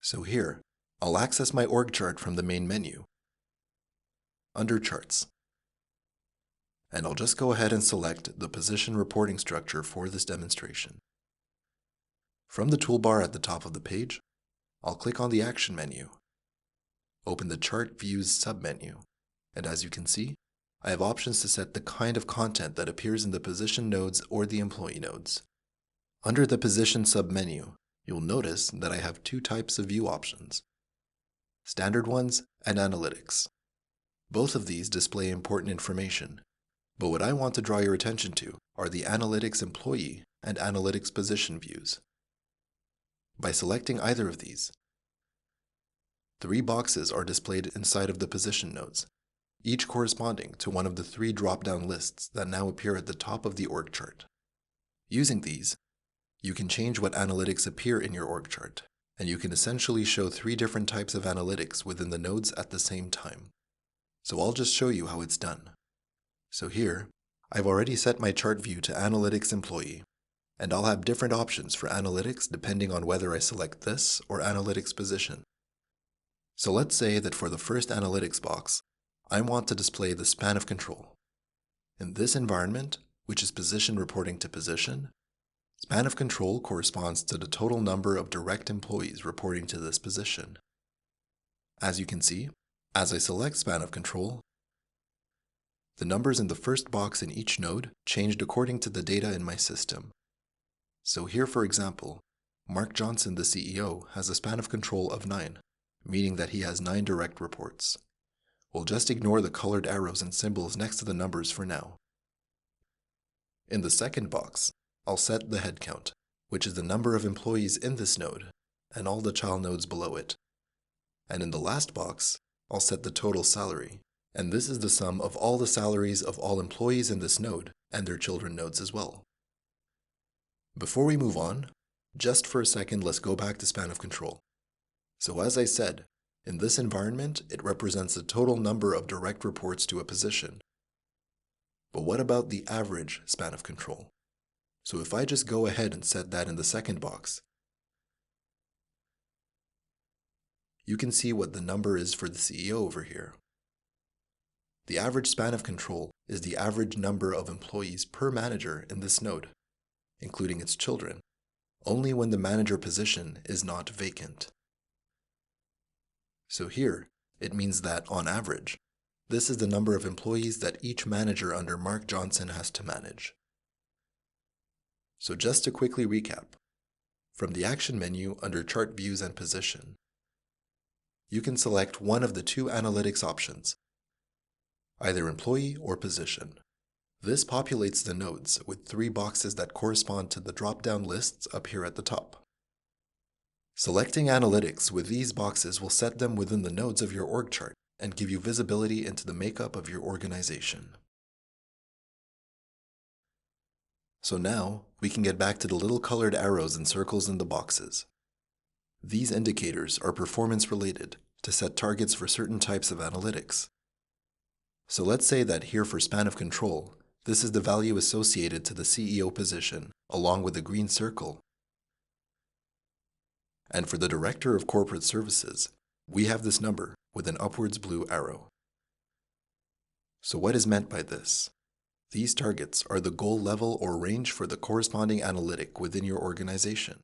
So here, I'll access my org chart from the main menu, under Charts. And I'll just go ahead and select the position reporting structure for this demonstration. From the toolbar at the top of the page, I'll click on the Action menu, open the Chart Views submenu, and as you can see, I have options to set the kind of content that appears in the position nodes or the employee nodes. Under the Position submenu, you'll notice that I have two types of view options, standard ones and analytics. Both of these display important information, but what I want to draw your attention to are the Analytics Employee and Analytics Position views. By selecting either of these, 3 boxes are displayed inside of the position nodes, each corresponding to one of the 3 drop-down lists that now appear at the top of the org chart. Using these, you can change what analytics appear in your org chart, and you can essentially show 3 different types of analytics within the nodes at the same time. So I'll just show you how it's done. So here, I've already set my chart view to Analytics Employee, and I'll have different options for analytics depending on whether I select this or Analytics Position. So let's say that for the first analytics box, I want to display the span of control. In this environment, which is position reporting to position, span of control corresponds to the total number of direct employees reporting to this position. As you can see, as I select span of control, the numbers in the first box in each node changed according to the data in my system. So here, for example, Mark Johnson, the CEO, has a span of control of 9, meaning that he has 9 direct reports. We'll just ignore the colored arrows and symbols next to the numbers for now. In the second box, I'll set the head count, which is the number of employees in this node, and all the child nodes below it. And in the last box, I'll set the total salary, and this is the sum of all the salaries of all employees in this node, and their children nodes as well. Before we move on, just for a second, let's go back to span of control. So as I said, in this environment, it represents the total number of direct reports to a position. But what about the average span of control? So if I just go ahead and set that in the second box, you can see what the number is for the CEO over here. The average span of control is the average number of employees per manager in this node, including its children, only when the manager position is not vacant. So here, it means that, on average, this is the number of employees that each manager under Mark Johnson has to manage. So just to quickly recap, from the Action menu under Chart Views and Position, you can select one of the 2 analytics options, either Employee or Position. This populates the nodes with 3 boxes that correspond to the drop-down lists up here at the top. Selecting analytics with these boxes will set them within the nodes of your org chart and give you visibility into the makeup of your organization. So now, we can get back to the little colored arrows and circles in the boxes. These indicators are performance related to set targets for certain types of analytics. So let's say that here for span of control, this is the value associated to the CEO position, along with a green circle. And for the Director of Corporate Services, we have this number with an upwards blue arrow. So what is meant by this? These targets are the goal level or range for the corresponding analytic within your organization.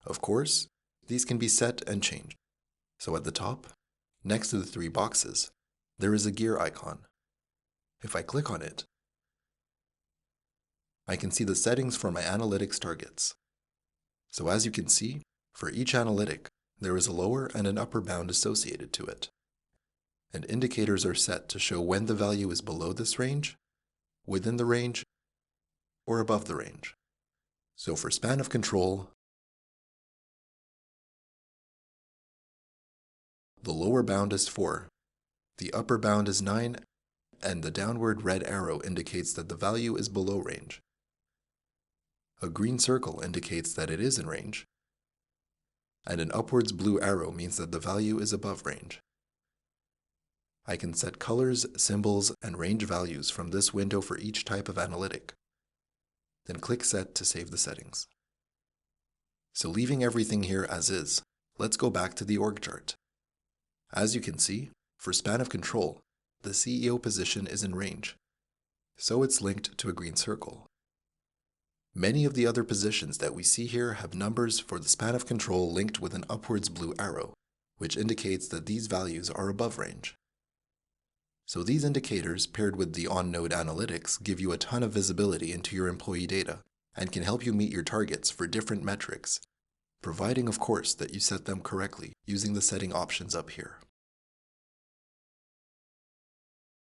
Of course, these can be set and changed. So at the top, next to the 3 boxes, there is a gear icon. If I click on it, I can see the settings for my analytics targets. So as you can see, for each analytic, there is a lower and an upper bound associated to it. And indicators are set to show when the value is below this range, within the range, or above the range. So for span of control, the lower bound is 4, the upper bound is 9, and the downward red arrow indicates that the value is below range. A green circle indicates that it is in range, and an upwards blue arrow means that the value is above range. I can set colors, symbols, and range values from this window for each type of analytic. Then click Set to save the settings. So leaving everything here as is, Let's go back to the org chart. As you can see, for span of control, the CEO position is in range, so it's linked to a green circle. Many of the other positions that we see here have numbers for the span of control linked with an upwards blue arrow, which indicates that these values are above range. So these indicators paired with the on-node analytics give you a ton of visibility into your employee data and can help you meet your targets for different metrics, providing of course that you set them correctly using the setting options up here.